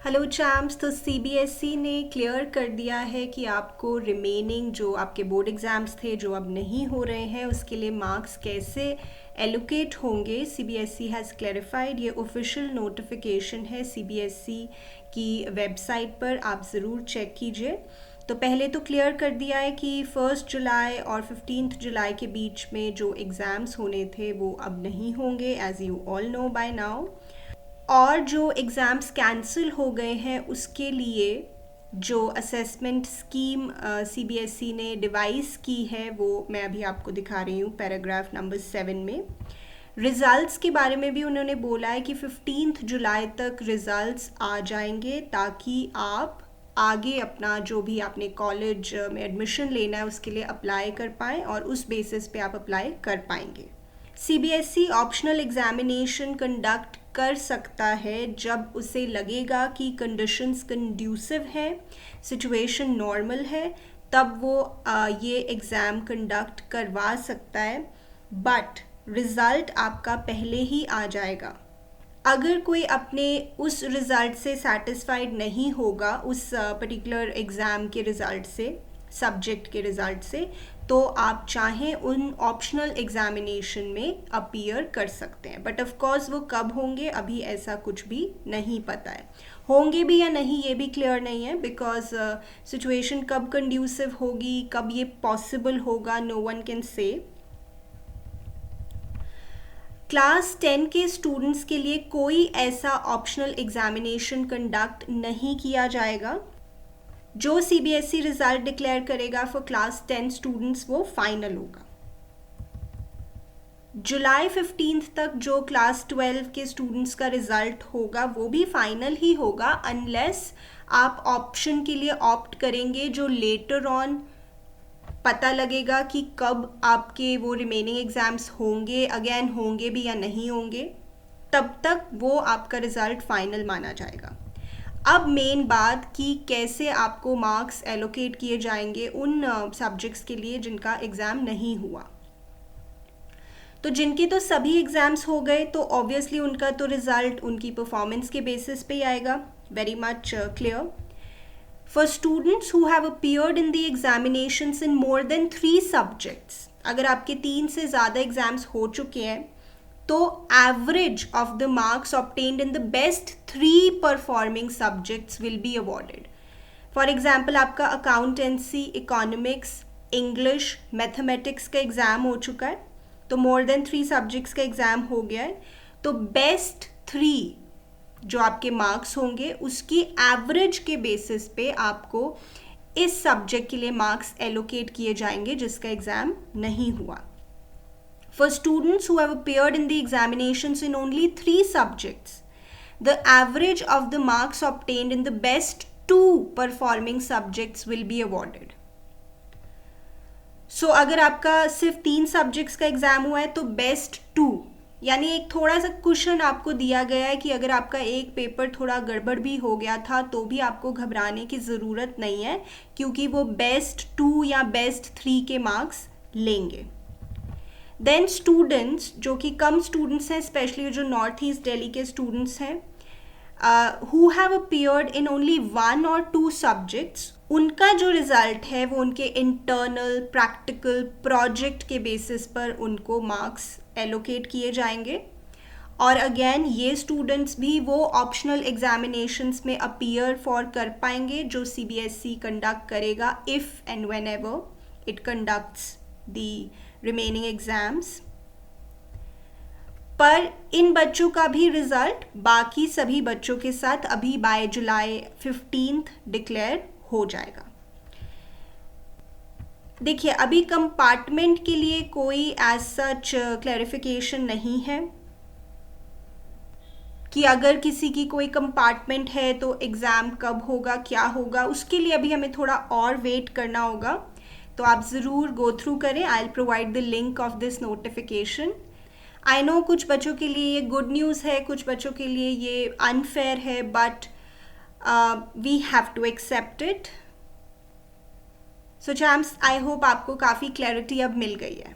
Hello champs. तो CBSE ने clear कर दिया है कि आपको रिमेनिंग जो आपके बोर्ड एग्ज़ाम्स थे जो अब नहीं हो रहे हैं उसके लिए मार्क्स कैसे एलोकेट होंगे। CBSE has clarified. ये ऑफिशियल नोटिफिकेशन है सीबीएसई की वेबसाइट पर, आप ज़रूर चेक कीजिए। तो पहले तो क्लियर कर दिया है कि 1 जुलाई और 15 जुलाई के बीच में जो एग्ज़ाम्स होने थे वो अब नहीं होंगे, as you all know by now. और जो एग्ज़ाम्स कैंसिल हो गए हैं उसके लिए जो असेसमेंट स्कीम सीबीएसई ने डिवाइस की है वो मैं अभी आपको दिखा रही हूँ पैराग्राफ नंबर 7 में। रिज़ल्ट्स के बारे में भी उन्होंने बोला है कि 15 जुलाई तक रिज़ल्ट्स आ जाएंगे ताकि आप आगे अपना जो भी आपने कॉलेज में एडमिशन लेना है उसके लिए अप्लाई कर पाएँ और उस बेसिस पे आप अप्लाई कर पाएंगे। सीबीएसई ऑप्शनल एग्जामिनेशन कंडक्ट कर सकता है जब उसे लगेगा कि कंडीशंस कंड्यूसिव है, सिचुएशन नॉर्मल है, तब वो ये एग्ज़ाम कंडक्ट करवा सकता है। बट रिज़ल्ट आपका पहले ही आ जाएगा। अगर कोई अपने उस रिज़ल्ट से सेटिस्फाइड नहीं होगा, उस पर्टिकुलर एग्ज़ाम के रिज़ल्ट से, सब्जेक्ट के रिज़ल्ट से, तो आप चाहें उन ऑप्शनल एग्जामिनेशन में अपीयर कर सकते हैं। बट ऑफ कोर्स वो कब होंगे अभी ऐसा कुछ भी नहीं पता है। होंगे भी या नहीं ये भी क्लियर नहीं है, बिकॉज सिचुएशन कब कंड्यूसिव होगी, कब ये पॉसिबल होगा, no one can say. Class 10 के स्टूडेंट्स के लिए कोई ऐसा ऑप्शनल एग्जामिनेशन कंडक्ट नहीं किया जाएगा। जो सीबीएसई रिजल्ट डिक्लेयर करेगा फॉर क्लास 10 स्टूडेंट्स वो फाइनल होगा। जुलाई 15 तक जो क्लास 12 के स्टूडेंट्स का रिजल्ट होगा वो भी फाइनल ही होगा, अनलेस आप ऑप्शन के लिए ऑप्ट करेंगे जो लेटर ऑन पता लगेगा कि कब आपके वो रिमेनिंग एग्जाम्स होंगे, अगेन होंगे भी या नहीं होंगे, तब तक वो आपका रिजल्ट फाइनल माना जाएगा। अब मेन बात कि कैसे आपको मार्क्स एलोकेट किए जाएंगे उन सब्जेक्ट्स के लिए जिनका एग्ज़ाम नहीं हुआ। तो जिनके तो सभी एग्ज़ाम्स हो गए तो ऑब्वियसली उनका तो रिज़ल्ट उनकी परफॉर्मेंस के बेसिस पे ही आएगा। Very much clear. For students who have appeared in the examinations in more than 3 subjects, अगर आपके 3 से ज़्यादा एग्ज़ाम्स हो चुके हैं तो average of the marks obtained in the best 3 performing subjects will be awarded. For example आपका accountancy, economics, English, mathematics का एग्ज़ाम हो चुका है, तो मोर देन 3 सब्जेक्ट्स का एग्ज़ाम हो गया है, तो बेस्ट 3 जो आपके मार्क्स होंगे उसकी एवरेज के बेसिस पे आपको इस सब्जेक्ट के लिए मार्क्स एलोकेट किए जाएंगे जिसका एग्ज़ाम नहीं हुआ। For students who have appeared in the examinations in only 3 subjects, the average of the marks obtained in the best 2 performing subjects will be awarded. So अगर आपका सिर्फ 3 सब्जेक्ट्स का एग्ज़ाम हुआ है तो बेस्ट 2, यानी एक थोड़ा सा क्वेश्चन आपको दिया गया है कि अगर आपका एक पेपर थोड़ा गड़बड़ भी हो गया था तो भी आपको घबराने की ज़रूरत नहीं है, क्योंकि वो बेस्ट 2 या बेस्ट 3 के मार्क्स लेंगे। देन स्टूडेंट्स जो कि कम स्टूडेंट्स हैं, स्पेशली जो नॉर्थ ईस्ट दिल्ली के स्टूडेंट्स हैं, who have appeared in only 1 और 2 सब्जेक्ट्स, उनका जो रिज़ल्ट है वो उनके इंटरनल, प्रैक्टिकल, प्रोजेक्ट के बेसिस पर उनको मार्क्स एलोकेट किए जाएंगे। और अगेन ये स्टूडेंट्स भी वो ऑप्शनल एग्जामिनेशंस में अपीयर फॉर कर पाएंगे जो सीबीएसई कंडक्ट करेगा if and when ever it conducts the remaining exams. पर इन बच्चों का भी रिजल्ट बाकी सभी बच्चों के साथ अभी बाय जुलाई 15 डिक्लेयर हो जाएगा। देखिए अभी कंपार्टमेंट के लिए कोई एज सच क्लैरिफिकेशन नहीं है कि अगर किसी की कोई कंपार्टमेंट है तो एग्ज़ाम कब होगा, क्या होगा, उसके लिए अभी हमें थोड़ा और वेट करना होगा। तो आप ज़रूर गो थ्रू करें। I will provide the link of this notification. I know कुछ बच्चों के लिए ये गुड न्यूज़ है, कुछ बच्चों के लिए ये अनफेयर है, but we have to accept it. So champs, I hope आपको काफ़ी क्लैरिटी अब मिल गई है।